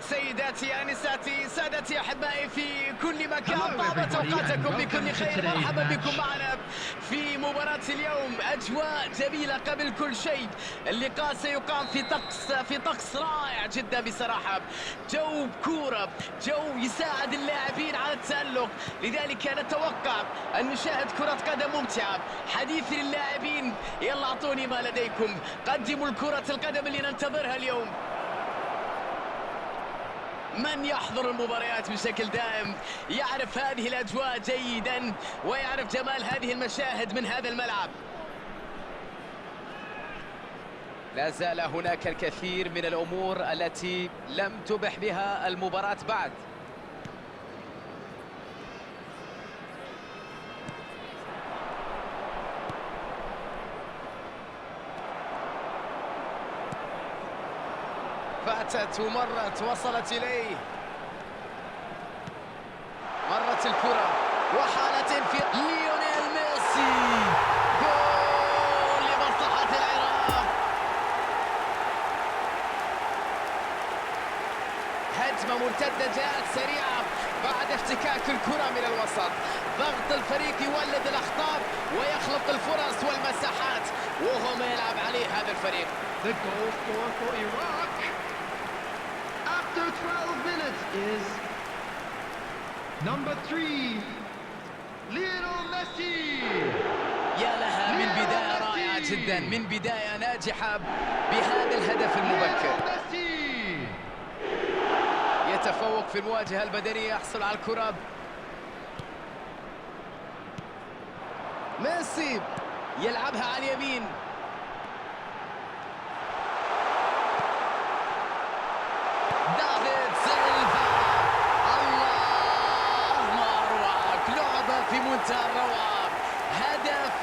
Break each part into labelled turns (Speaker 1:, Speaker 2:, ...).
Speaker 1: سيداتي انساتي سادتي احبائي في كل مكان، طابت اوقاتكم بكل خير. مرحبا بكم معنا في مباراة اليوم. اجواء جميلة قبل كل شيء. اللقاء سيقام في طقس رائع جدا بصراحة، جو كورة، جو يساعد اللاعبين على التألق، لذلك نتوقع ان نشاهد كرة قدم ممتعة. حديث للاعبين، يلا اعطوني ما لديكم، قدموا الكرة القدم اللي ننتظرها اليوم. من يحضر المباريات بشكل دائم يعرف هذه الأجواء جيدا ويعرف جمال هذه المشاهد من هذا الملعب.
Speaker 2: لا زال هناك الكثير من الأمور التي لم تبح بها المباراة بعد.
Speaker 1: فاتت ومرت، وصلت إليه، مرت الكرة وحالة في ليونيل ميسي، جول لمصلحة العراق. هجمة مرتدة جاءت سريعة بعد افتكاك الكرة من الوسط. ضغط الفريق يولد الأخطاء ويخلق الفرص والمساحات، وهو ما يلعب عليه هذا الفريق.
Speaker 3: The goal scorer for Iraq after 12 minutes is number 3, Lionel Messi.
Speaker 1: يا لها من بداية رائعة جدا، من بداية ناجحة بهذا الهدف المبكر. يتفوق في المواجهة البدنية، يحصل على الكرة. ميسي يلعبها على اليمين، دافيد سيلفا. الله، ما أروعك، لعبة في منتهى الروعة. هدف،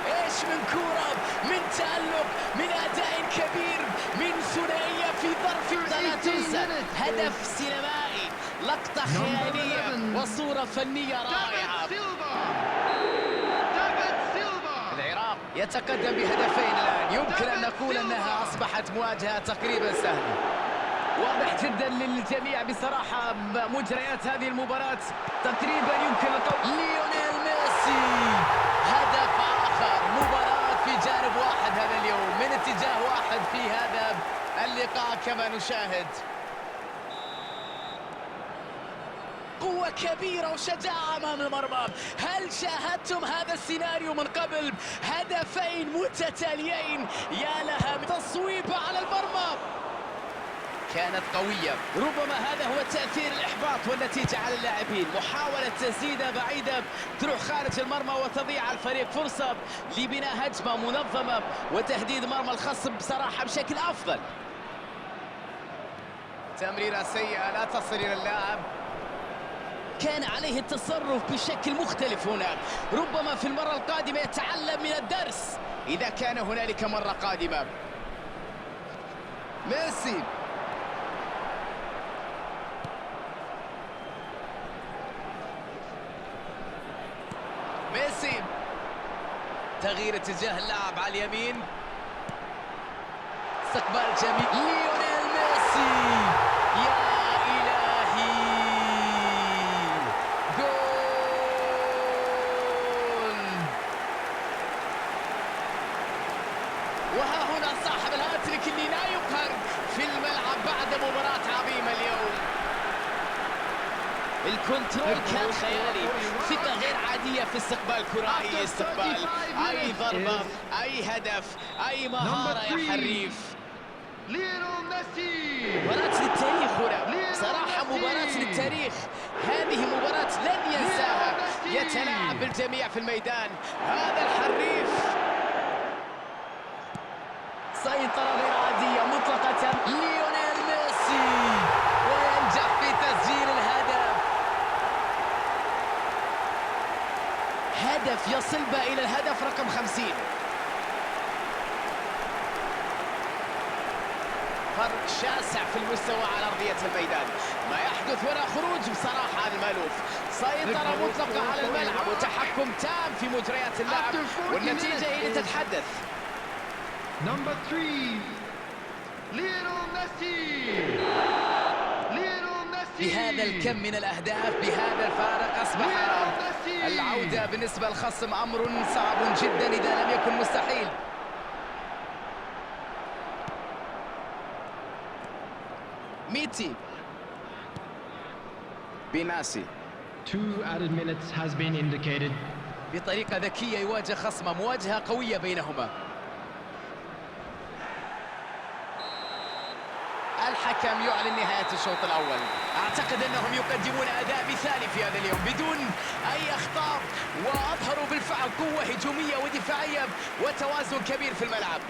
Speaker 1: ايش من كرة، من تألق، من أداء كبير، من ثنائية في ظرف لا تنسى. هدف سينمائي، لقطة خيالية وصورة فنية رائعة. العراق يتقدم بهدفين الآن، يمكن أن نقول أنها أصبحت مواجهة تقريبا سهلة. واضح جدا للجميع بصراحة مجريات هذه المباراة، تقريبا يمكن القول ليونيل ميسي. هدف آخر، مباراة في جانب واحد هذا اليوم، من اتجاه واحد في هذا اللقاء كما نشاهد. قوة كبيرة وشجاعة أمام المرمى. هل شاهدتم هذا السيناريو من قبل؟ هدفين متتاليين، يا لها من تصويبة على المرمى، كانت قوية. ربما هذا هو تأثير الإحباط والنتيجة على اللاعبين. محاولة تسديدة بعيدة تروح خارج المرمى وتضيع الفريق فرصة لبناء هجمة منظمة وتهديد مرمى الخصم بصراحة بشكل أفضل. تمريرة سيئة لا تصل إلى اللاعب، كان عليه التصرف بشكل مختلف هنا. ربما في المرة القادمة يتعلم من الدرس إذا كان هنالك مرة قادمة. ميسي ميسي تغيير اتجاه اللاعب على اليمين، استقبال جميل. ليونيل ميسي، يا إلهي، جول. وها هنا صاحب الهاتريك اللي لا يقهر في الملعب بعد مباراة عظيمة اليوم. الكنترول كان خيالي، ثقة غير عادية في استقبال كرة، أي استقبال، أي ضربة، أي هدف، أي مهارة يا حريف. مباراة للتاريخ هنا، صراحة مباراة للتاريخ. هذه مباراة لن ينساها. يتلاعب بالجميع في الميدان، هذا الحريف. سيطرة غير عادية مطلقة، ليونيل ميسي، وينجح في تسجيل الهدف. هدف يصل به إلى الهدف رقم 50. فرق شاسع في المستوى على أرضية الميدان. ما يحدث هنا خروج بصراحة عن المألوف. سيطرة مطلقة على الملعب وتحكم تام في مجريات اللعب، والنتيجة هي تتحدث.
Speaker 3: Number 3, Lionel Messi. Lionel Messi.
Speaker 2: بهذا الكم من الأهداف بهذا الفارق أصبح
Speaker 3: Lionel Messi.
Speaker 2: العودة بالنسبة للخصم أمر صعب جدا إذا لم يكن مستحيل. ميتي بيناسي
Speaker 4: 2 added minutes has been indicated.
Speaker 2: بطريقة ذكية يواجه خصمه، مواجهة قوية بينهما. الحكم يعلن نهاية الشوط الأول. أعتقد أنهم يقدمون أداء مثالي في هذا اليوم بدون أي أخطاء، وأظهروا بالفعل قوة هجومية ودفاعية وتوازن كبير في الملعب.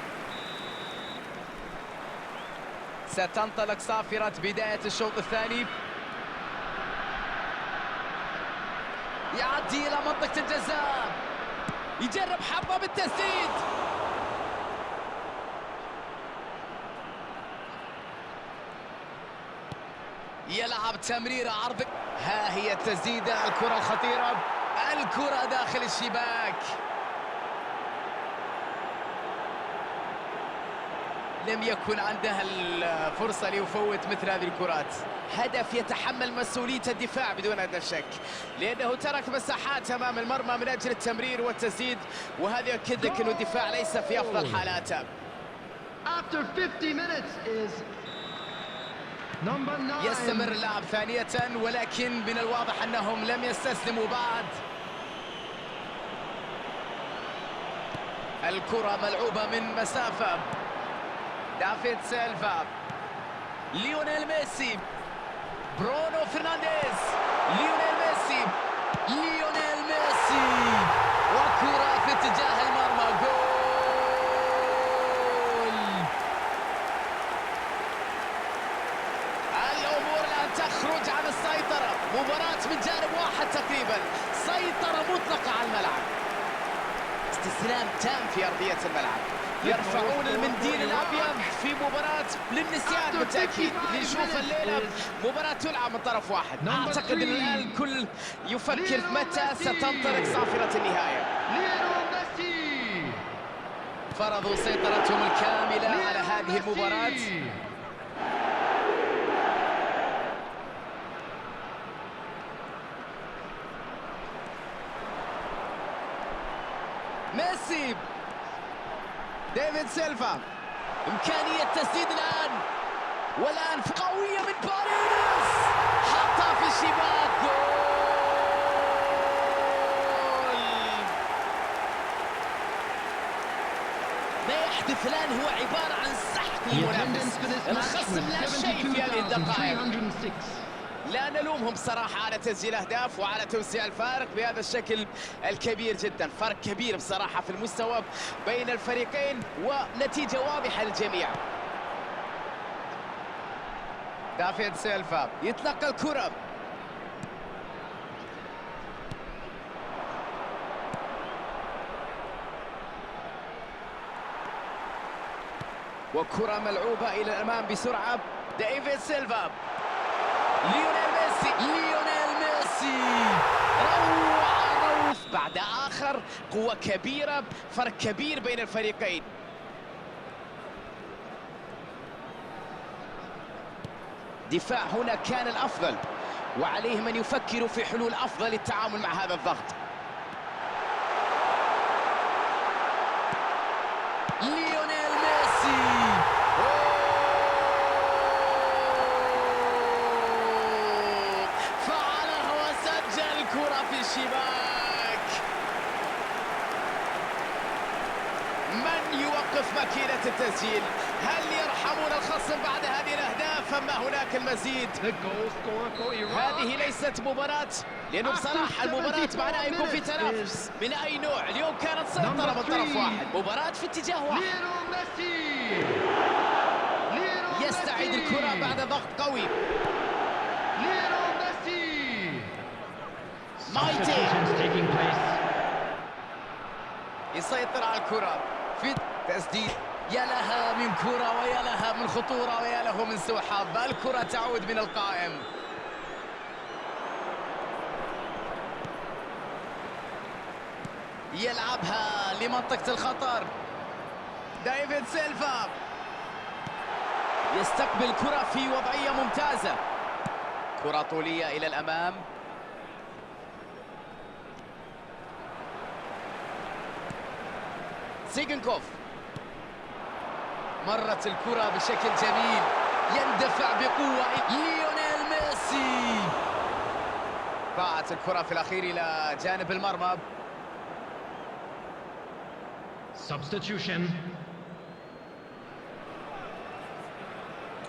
Speaker 2: ستنطلق صافرة بداية الشوط الثاني. يعدي إلى منطقة الجزاء، يجرب حظه بالتسديد. يلعب تمريرة عرض. ها هي التسديدة، الكرة الخطيرة، الكرة داخل الشباك. لم يكن عنده الفرصة ليفوت مثل هذه الكرات. هدف يتحمل مسؤولية الدفاع بدون أدنى شك، لأنه ترك مساحات أمام المرمى من أجل التمرير والتسديد، وهذا يؤكد لك أنه الدفاع ليس في أفضل حالاته.
Speaker 3: After 50 minutes is number 9.
Speaker 2: يستمر اللعب ثانية، ولكن من الواضح أنهم لم يستسلموا بعد. الكرة ملعوبة من مسافة. دافيد سيلفا، ليونيل ميسي، برونو فرنانديز، ليونيل ميسي، ليونيل ميسي، وكرة في اتجاه المرمى. جول. الأمور الآن تخرج عن السيطرة، مباراة من جانب واحد تقريبا، سيطرة مطلقة على الملعب، استسلام تام في أرضية الملعب. يرفعون المنديل الأبيض في مباراة للنسيان بالتأكيد. نشوف الليلة مباراة تلعب من طرف واحد. أعتقد أن الآن الكل يفكر متى ستنطلق صافرة النهاية.
Speaker 3: Lionel Messi.
Speaker 2: فرضوا سيطرتهم الكاملة على هذه المباراة. ميسي، ديفيد سيلفا، إمكانية تسديد الآن، والآن قوية من باريس، حطها في الشباك. جول. ما يحدث الآن هو عبارة عن سحق
Speaker 4: The
Speaker 2: للمنافس.
Speaker 4: attendance for this match
Speaker 2: الخصم لا
Speaker 4: was
Speaker 2: شيء في هذه الدقائق.
Speaker 4: 72,306.
Speaker 2: لا نلومهم صراحة على تسجيل أهداف وعلى توسيع الفارق بهذا الشكل الكبير جدا. فرق كبير بصراحة في المستوى بين الفريقين، ونتيجة واضحة للجميع. دافيد سيلفا يتلقى الكرة، وكرة ملعوبة إلى الأمام بسرعة. ديفيد سيلفا، ليونيل ميسي، ليونيل ميسي، روعة بعد آخر، قوة كبيرة، فرق كبير بين الفريقين. دفاع هنا كان الأفضل، وعليهم أن يفكروا في حلول أفضل للتعامل مع هذا الضغط. ليونيل ميسي، فعلها وسجل كرة في الشباك. من يوقف ماكينة التسجيل؟ هل يرحمون الخصم بعد هذه الأهداف أم هناك المزيد؟
Speaker 3: The goal scorer for Iraq.
Speaker 2: هذه ليست مباراة، لأنه بصراحة المباراة معناها يكون في تنافس من أي نوع. اليوم كانت سيطرة من طرف واحد، مباراة في اتجاه واحد.
Speaker 3: Lionel Messi. Lionel
Speaker 2: يستعيد
Speaker 3: Messi.
Speaker 2: الكرة بعد ضغط قوي.
Speaker 3: Lionel Messi.
Speaker 2: مايتي
Speaker 4: Substitutions taking place.
Speaker 2: يسيطر على الكرة في تسديد. يا لها من كرة ويا لها من خطورة ويا له من سوء حظ. الكرة تعود من القائم. يلعبها لمنطقة الخطر. ديفيد سيلفا، يستقبل كرة في وضعية ممتازة، كرة طولية إلى الأمام. سيجنكوف، مرت الكرة بشكل جميل، يندفع بقوة ليونيل ميسي. ضاعت الكرة في الأخير إلى جانب المرمى.
Speaker 4: Substitution.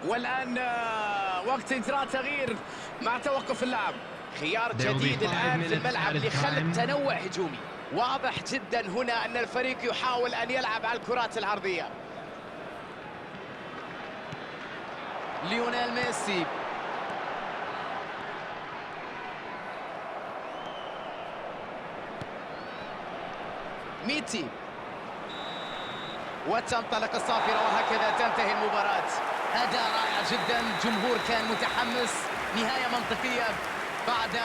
Speaker 1: والآن وقت إجراء تغيير مع توقف اللعب.
Speaker 2: خيار
Speaker 4: There will be
Speaker 2: جديد
Speaker 4: 5
Speaker 2: الآن في
Speaker 4: minutes
Speaker 2: الملعب
Speaker 4: added
Speaker 2: لخلق
Speaker 4: time.
Speaker 2: تنوع هجومي. واضح جدا هنا أن الفريق يحاول أن يلعب على الكرات العرضية. ليونيل ميسي، ميتي، وتنطلق الصافرة وهكذا تنتهي المباراة. أداء رائع جدا، الجمهور كان متحمس، نهاية منطقية بعد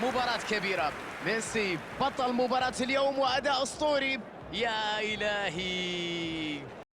Speaker 2: مباراة كبيرة. ميسي بطل مباراة اليوم وأداء أسطوري. يا إلهي.